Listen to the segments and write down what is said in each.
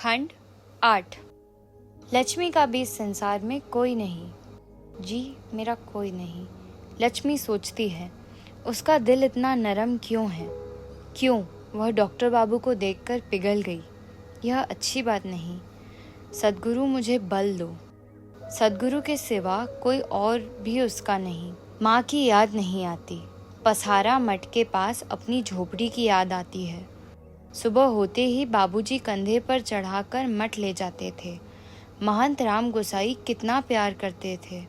खंड 8। लक्ष्मी का भी इस संसार में कोई नहीं, जी मेरा कोई नहीं। लक्ष्मी सोचती है, उसका दिल इतना नरम क्यों है? क्यों वह डॉक्टर बाबू को देखकर पिघल गई? यह अच्छी बात नहीं। सद्गुरु मुझे बल दो। सद्गुरु के सिवा कोई और भी उसका नहीं। माँ की याद नहीं आती। पसहारा मठ के पास अपनी झोपड़ी की याद आती है। सुबह होते ही बाबूजी कंधे पर चढ़ाकर मठ ले जाते थे। महंत राम गोसाई कितना प्यार करते थे।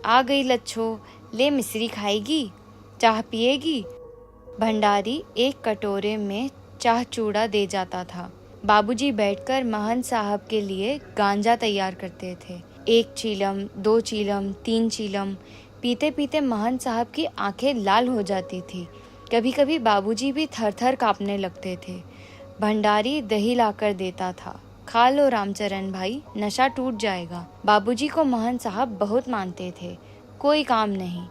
आ गई लच्छो, ले मिश्री खाएगी, चाह पिएगी। भंडारी एक कटोरे में चाह चूड़ा दे जाता था। बाबूजी बैठकर महंत साहब के लिए गांजा तैयार करते थे। 1 चीलम, 2 चीलम, 3 चीलम पीते पीते महंत साहब की आंखें लाल हो जाती थी। कभी कभी बाबूजी भी थर थर कांपने लगते थे। भंडारी दही लाकर देता था। खा लो रामचरण भाई, नशा टूट जाएगा। बाबूजी को महंत साहब बहुत मानते थे। कोई काम नहीं,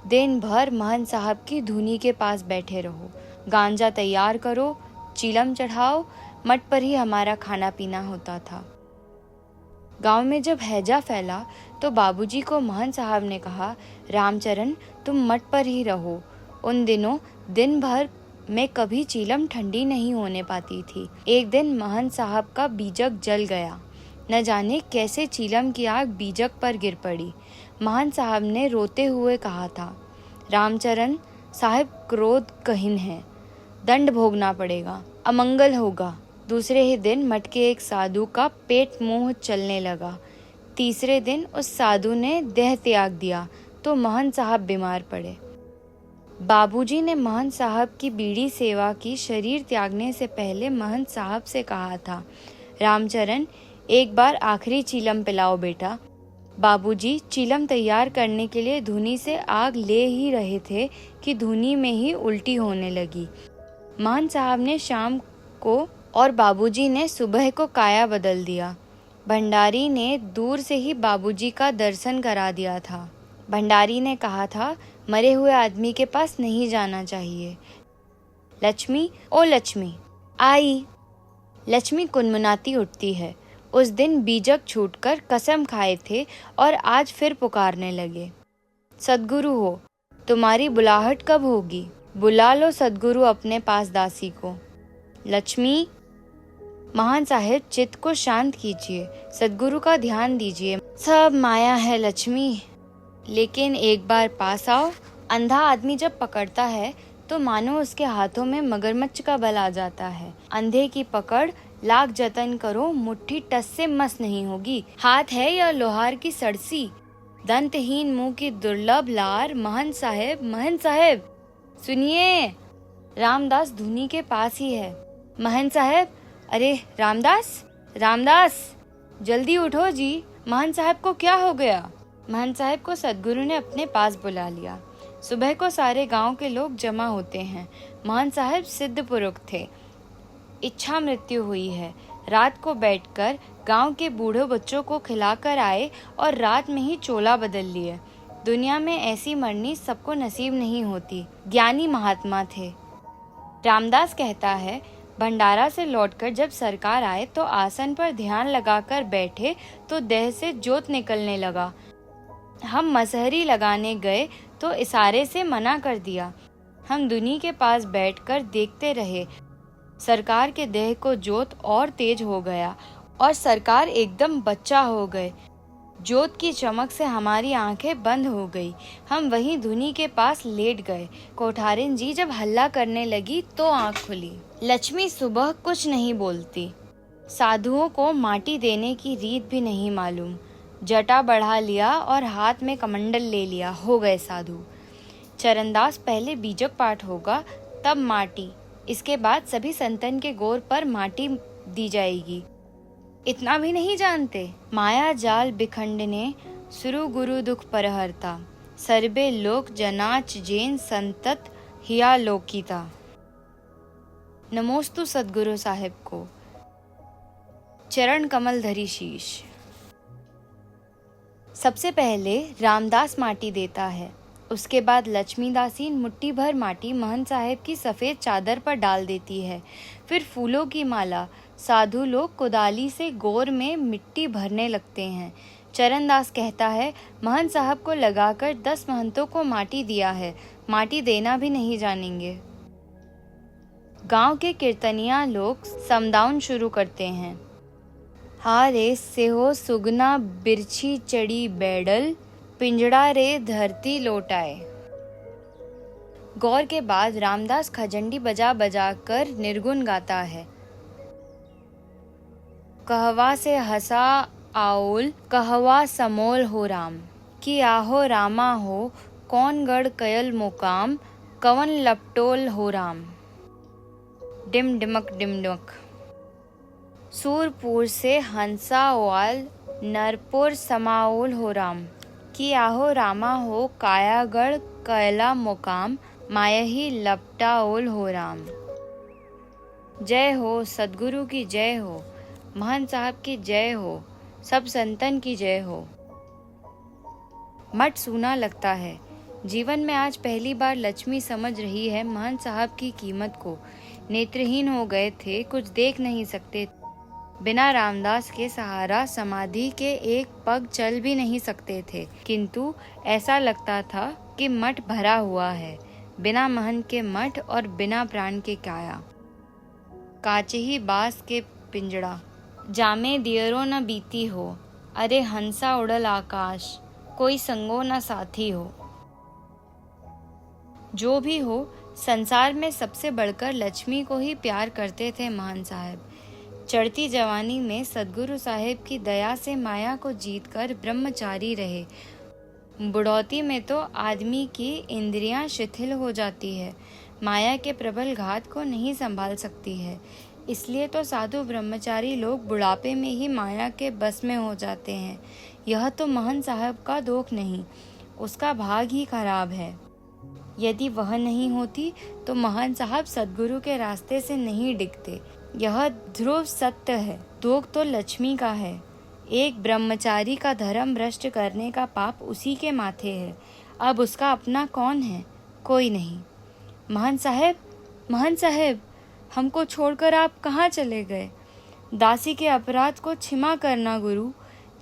दिन भर महंत साहब की धूनी के पास बैठे रहो, गांजा तैयार करो, चीलम चढ़ाओ। मठ पर ही हमारा खाना पीना होता था। गांव में जब हैजा फैला तो बाबूजी को महंत साहब ने कहा, रामचरण तुम मठ पर ही रहो। उन दिनों दिन भर में कभी चीलम ठंडी नहीं होने पाती थी। एक दिन महंत साहब का बीजक जल गया। न जाने कैसे चीलम की आग बीजक पर गिर पड़ी। महंत साहब ने रोते हुए कहा था, रामचरण साहब क्रोध कहीन है, दंड भोगना पड़ेगा, अमंगल होगा। दूसरे ही दिन मठ के एक साधु का पेट मुंह चलने लगा। तीसरे दिन उस साधु ने देह त्याग दिया तो महंत साहब बीमार पड़े। बाबूजी ने महंत साहब की बीड़ी सेवा की। शरीर त्यागने से पहले महंत साहब से कहा था, रामचरण एक बार आखिरी चीलम पिलाओ बेटा। बाबूजी चीलम तैयार करने के लिए धूनी से आग ले ही रहे थे कि धूनी में ही उल्टी होने लगी। महंत साहब ने शाम को और बाबूजी ने सुबह को काया बदल दिया। भंडारी ने दूर से ही बाबूजी का दर्शन करा दिया था। भंडारी ने कहा था, मरे हुए आदमी के पास नहीं जाना चाहिए। लक्ष्मी, ओ लक्ष्मी, आई। लक्ष्मी कुनमुनाती उठती है। उस दिन बीजक छूटकर कसम खाए थे और आज फिर पुकारने लगे। सद्गुरु हो, तुम्हारी बुलाहट कब होगी? बुला लो सद्गुरु अपने पास दासी को। लक्ष्मी, महान साहेब चित्त को शांत कीजिए, सद्गुरु का ध्यान दीजिए। सब माया है लक्ष्मी, लेकिन एक बार पास आओ। अंधा आदमी जब पकड़ता है तो मानो उसके हाथों में मगरमच्छ का बल आ जाता है। अंधे की पकड़ लाख जतन करो, मुट्ठी टस से मस नहीं होगी। हाथ है या लोहार की सड़सी, दंतहीन मुंह की दुर्लभ लार। महंत साहेब, महंत साहेब सुनिए, रामदास धुनी के पास ही है। महंत साहेब, अरे रामदास, रामदास जल्दी उठो जी, महंत साहब को क्या हो गया? महंत साहब को सद्गुरु ने अपने पास बुला लिया। सुबह को सारे गांव के लोग जमा होते हैं। महंत साहब सिद्ध पुरुष थे, इच्छा मृत्यु हुई है। रात को बैठकर गांव के बूढ़े बच्चों को खिलाकर आए और रात में ही चोला बदल लिए। दुनिया में ऐसी मरनी सबको नसीब नहीं होती। ज्ञानी महात्मा थे। रामदास कहता है, भंडारा से लौटकर जब सरकार आए तो आसन पर ध्यान लगाकर बैठे तो देह से जोत निकलने लगा। हम मसहरी लगाने गए तो इशारे से मना कर दिया। हम दुनी के पास बैठकर देखते रहे। सरकार के देह को जोत और तेज हो गया और सरकार एकदम बच्चा हो गए। जोत की चमक से हमारी आंखें बंद हो गई। हम वहीं धुनी के पास लेट गए। कोठारिन जी जब हल्ला करने लगी तो आंख खुली। लक्ष्मी सुबह कुछ नहीं बोलती। साधुओं को माटी देने की रीत भी नहीं मालूम। जटा बढ़ा लिया और हाथ में कमंडल ले लिया, हो गए साधु। चरणदास पहले बीजक पाठ होगा, तब माटी, इसके बाद सभी संतन के गोर पर माटी दी जाएगी। इतना भी नहीं जानते? माया जाल बिखंडने सुरु गुरु दुख परहरता, सर्बे लोक जनाच जैन संतत हिया लोकिता। नमोस्तु सद्गुरु साहेब को, चरण कमल धरी शीश। सबसे पहले रामदास माटी देता है, उसके बाद लक्ष्मी दासी मुट्ठी भर माटी महंत साहब की सफ़ेद चादर पर डाल देती है। फिर फूलों की माला साधु लोग कुदाली से गोर में मिट्टी भरने लगते हैं। चरणदास कहता है, महंत साहब को लगाकर 10 महंतों को माटी दिया है, माटी देना भी नहीं जानेंगे। गांव के कीर्तनिया लोग समदाउन शुरू करते हैं। हारे सेहो सुगना बिरछी चढ़ी बैडल, पिंजड़ा रे धरती लौटाए। गौर के बाद रामदास खजंडी बजा बजा कर निर्गुण गाता है। कहवा से हंसा आउल कहवा समोल हो राम, कि आहो रामा हो कौन गढ़ कयल मुकाम, कवन लपटोल हो राम। डिम डिमक डिमडमक। सूरपुर से हंसा वाल नरपुर समाउल हो राम, कि आहो रामा हो कायागढ़ कयला मुकाम, मायही लपटाओल हो राम। जय हो सदगुरु की जय हो, महंत साहब की जय हो, सब संतन की जय हो। मठ सूना लगता है। जीवन में आज पहली बार लक्ष्मी समझ रही है महंत साहब की कीमत को। नेत्रहीन हो गए थे, कुछ देख नहीं सकते। बिना रामदास के सहारा समाधि के एक पग चल भी नहीं सकते थे, किंतु ऐसा लगता था कि मठ भरा हुआ है। बिना महंत के मठ और बिना प्राण के काया। काचे ही बास के पिंजड़ा, जामे दियरो न बीती हो, अरे हंसा उड़ल आकाश, कोई संगो न साथी हो। जो भी हो, संसार में सबसे बढ़कर लक्ष्मी को ही प्यार करते थे महंत साहब। चढ़ती जवानी में सदगुरु साहिब की दया से माया को जीतकर ब्रह्मचारी रहे। बुढ़ौती में तो आदमी की इंद्रियां शिथिल हो जाती है, माया के प्रबल घात को नहीं संभाल सकती है। इसलिए तो साधु ब्रह्मचारी लोग बुढ़ापे में ही माया के बस में हो जाते हैं। यह तो महंत साहब का दोष नहीं, उसका भाग ही खराब है। यदि वह नहीं होती तो महंत साहब सदगुरु के रास्ते से नहीं डिगते। यह ध्रुव सत्य है। दोष तो लक्ष्मी का है। एक ब्रह्मचारी का धर्म भ्रष्ट करने का पाप उसी के माथे है। अब उसका अपना कौन है? कोई नहीं। महंत साहब, हमको छोड़कर आप कहाँ चले गए? दासी के अपराध को क्षमा करना गुरु।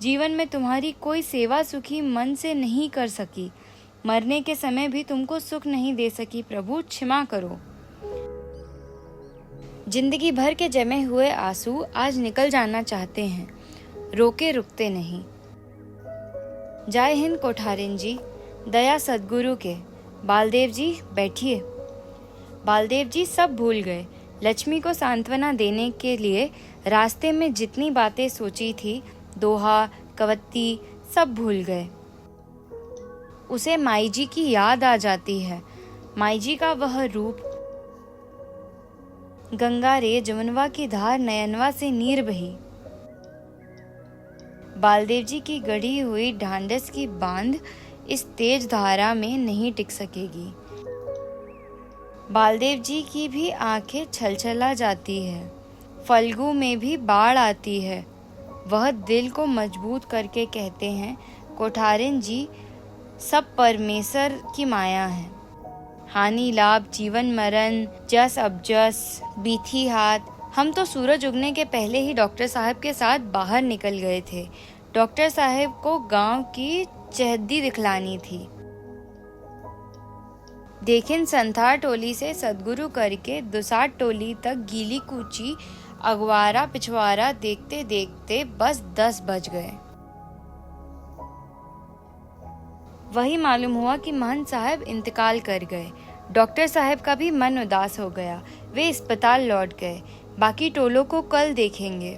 जीवन में तुम्हारी कोई सेवा सुखी मन से नहीं कर सकी। मरने के समय भी तुमको सुख नहीं दे सकी। प्रभु क्षमा करो। जिंदगी भर के जमे हुए आंसू आज निकल जाना चाहते हैं, रोके रुकते नहीं। जय हिंद कोठारिन जी, दया सदगुरु के। बालदेव जी बैठिए। बालदेव जी सब भूल गए। लक्ष्मी को सांत्वना देने के लिए रास्ते में जितनी बातें सोची थी, दोहा कवत्ती, सब भूल गए। उसे माई जी की याद आ जाती है। माई जी का वह रूप, गंगा रे जमुनवा की धार नयनवा से नीर बही। बालदेव जी की गढ़ी हुई ढांढस की बांध इस तेज धारा में नहीं टिक सकेगी। बालदेव जी की भी आंखें छलछला जाती है। फल्गु में भी बाढ़ आती है। वह दिल को मजबूत करके कहते हैं, कोठारिन जी, सब परमेश्वर की माया है। हानि लाभ, जीवन मरण, जस अबजस, बीथी हाथ। हम तो सूरज उगने के पहले ही डॉक्टर साहब के साथ बाहर निकल गए थे। डॉक्टर साहब को गांव की चहद्दी दिखलानी थी। देखिन संथार टोली से सदगुरु करके दुसाट टोली तक गीली कूची अगवारा पिछवारा देखते देखते बस 10 बज गए। वही मालूम हुआ कि महंत साहब इंतकाल कर गए। डॉक्टर साहब का भी मन उदास हो गया। वे अस्पताल लौट गए। बाकी टोलों को कल देखेंगे।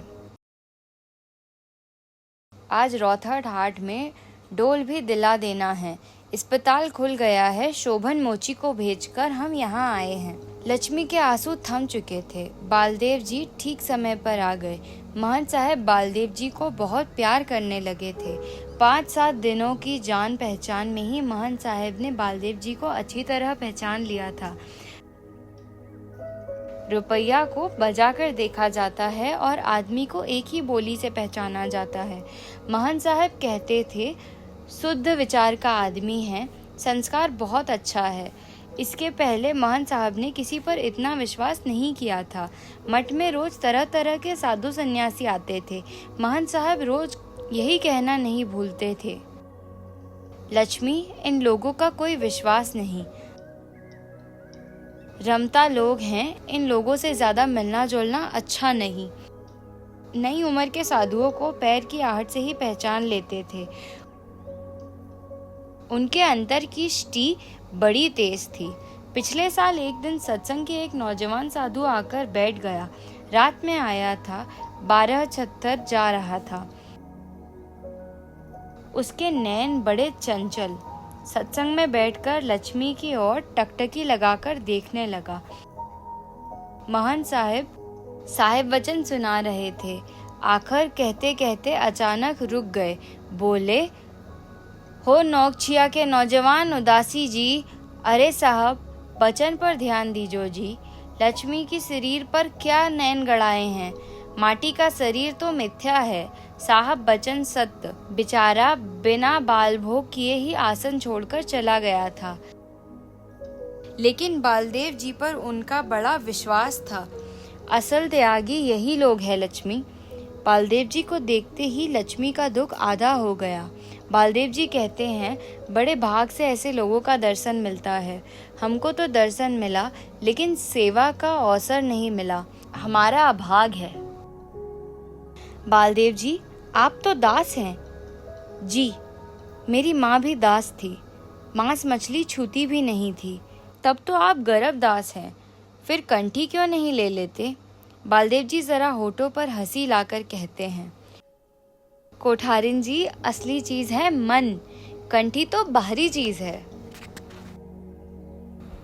आज रौथट हाट में डोल भी दिला देना है। अस्पताल खुल गया है। शोभन मोची को भेजकर हम यहाँ आए हैं। लक्ष्मी के आंसू थम चुके थे। बालदेव जी ठीक समय पर आ गए। महंत साहब बालदेव जी को बहुत प्यार करने लगे थे। 5-7 दिनों की जान पहचान में ही महंत साहब ने बालदेव जी को अच्छी तरह पहचान लिया था। रुपया को बजाकर देखा जाता है और आदमी को एक ही बोली से पहचाना जाता है। महंत साहब कहते थे, शुद्ध विचार का आदमी है, संस्कार बहुत अच्छा है। इसके पहले महंत साहब ने किसी पर इतना विश्वास नहीं किया था। मठ में रोज तरह तरह के साधु सन्यासी आते थे। महंत साहब रोज यही कहना नहीं भूलते थे, लक्ष्मी, इन लोगों का कोई विश्वास नहीं, रमता लोग हैं, इन लोगों से ज्यादा मिलना जुलना अच्छा नहीं। नई उम्र के साधुओं को पैर की आहट से ही पहचान लेते थे। उनके अंतर की दृष्टि बड़ी तेज थी। पिछले साल एक दिन सत्संग के एक नौजवान साधु आकर बैठ गया। रात में आया था, 12:76 जा रहा था। उसके नैन बड़े चंचल। सत्संग में बैठकर लक्ष्मी की ओर टकटकी लगाकर देखने लगा। महंत साहेब वचन सुना रहे थे। आखिर कहते कहते अचानक रुक गए। बोले, हो नौकछिया के नौजवान उदासी जी, अरे साहब, वचन पर ध्यान दीजो जी। लक्ष्मी की शरीर पर क्या नैन गड़ाए हैं? माटी का शरीर तो मिथ्या है। साहब वचन सत्य। बेचारा बिना बाल भोग किए ही आसन छोड़कर चला गया था, लेकिन बालदेव जी पर उनका बड़ा विश्वास था। असल त्यागी यही लोग है लक्ष्मी। बालदेव जी को देखते ही लक्ष्मी का दुख आधा हो गया। बालदेव जी कहते हैं, बड़े भाग से ऐसे लोगों का दर्शन मिलता है। हमको तो दर्शन मिला, लेकिन सेवा का अवसर नहीं मिला। हमारा अभाग है। बालदेव जी, आप तो दास हैं। जी, मेरी माँ भी दास थी, मांस मछली छूती भी नहीं थी। तब तो आप गर्भ दास हैं, फिर कंठी क्यों नहीं ले लेते? बालदेव जी जरा होठों पर हंसी लाकर कहते हैं, कोठारिन जी, असली चीज है मन, कंठी तो बाहरी चीज है।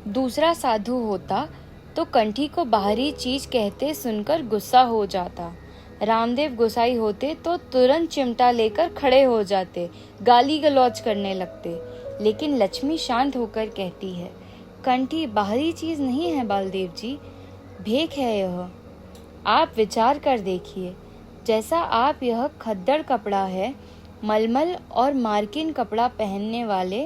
दूसरा साधु होता तो कंठी को बाहरी चीज कहते सुनकर गुस्सा हो जाता। रामदेव गोसाई होते तो तुरंत चिमटा लेकर खड़े हो जाते, गाली गलौज करने लगते। लेकिन लक्ष्मी शांत होकर कहती है, कंठी बाहरी चीज नहीं है बालदेव जी, भेख है यह। आप विचार कर देखिए, जैसा आप यह खद्दड़ कपड़ा है, मलमल और मार्किन कपड़ा पहनने वाले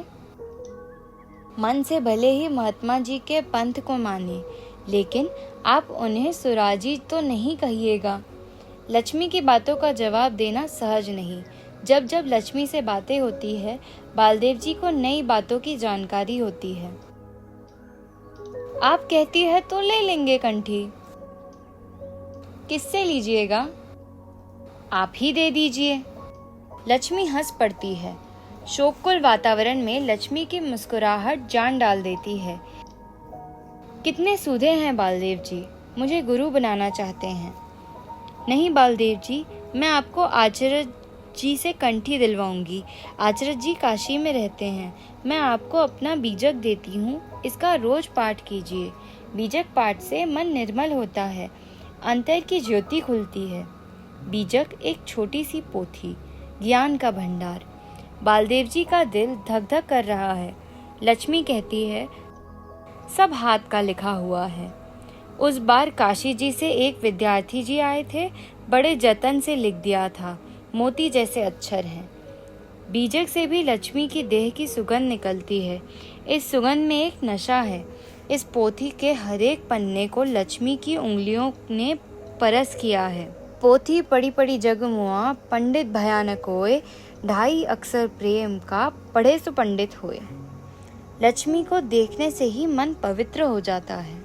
मन से भले ही महात्मा जी के पंथ को माने, लेकिन आप उन्हें सुराजी तो नहीं कहिएगा। लक्ष्मी की बातों का जवाब देना सहज नहीं। जब जब लक्ष्मी से बातें होती है, बालदेव जी को नई बातों की जानकारी होती है। आप कहती है तो ले लेंगे कंठी। किससे लीजिएगा? आप ही दे दीजिए। लक्ष्मी हंस पड़ती है। शोककुल वातावरण में लक्ष्मी की मुस्कुराहट जान डाल देती है। कितने सूधे हैं बालदेव जी, मुझे गुरु बनाना चाहते हैं। नहीं बालदेव जी, मैं आपको आचार्य जी से कंठी दिलवाऊंगी। आचार्य जी काशी में रहते हैं। मैं आपको अपना बीजक देती हूँ, इसका रोज पाठ कीजिए। बीजक पाठ से मन निर्मल होता है, अंतर की ज्योति खुलती है। बीजक एक छोटी सी पोथी, ज्ञान का भंडार। बालदेव जी का दिल धक धक कर रहा है। लक्ष्मी कहती है, सब हाथ का लिखा हुआ है। उस बार काशी जी से एक विद्यार्थी जी आए थे, बड़े जतन से लिख दिया था, मोती जैसे अक्षर हैं। बीजक से भी लक्ष्मी की देह की सुगंध निकलती है। इस सुगंध में एक नशा है। इस पोथी के हर एक पन्ने को लक्ष्मी की उंगलियों ने परस किया है। पोथी पड़ी पड़ी जग मुआ, पंडित भयानक होए, 2.5 अक्षर प्रेम का, पढ़े सो पंडित होए। लक्ष्मी को देखने से ही मन पवित्र हो जाता है।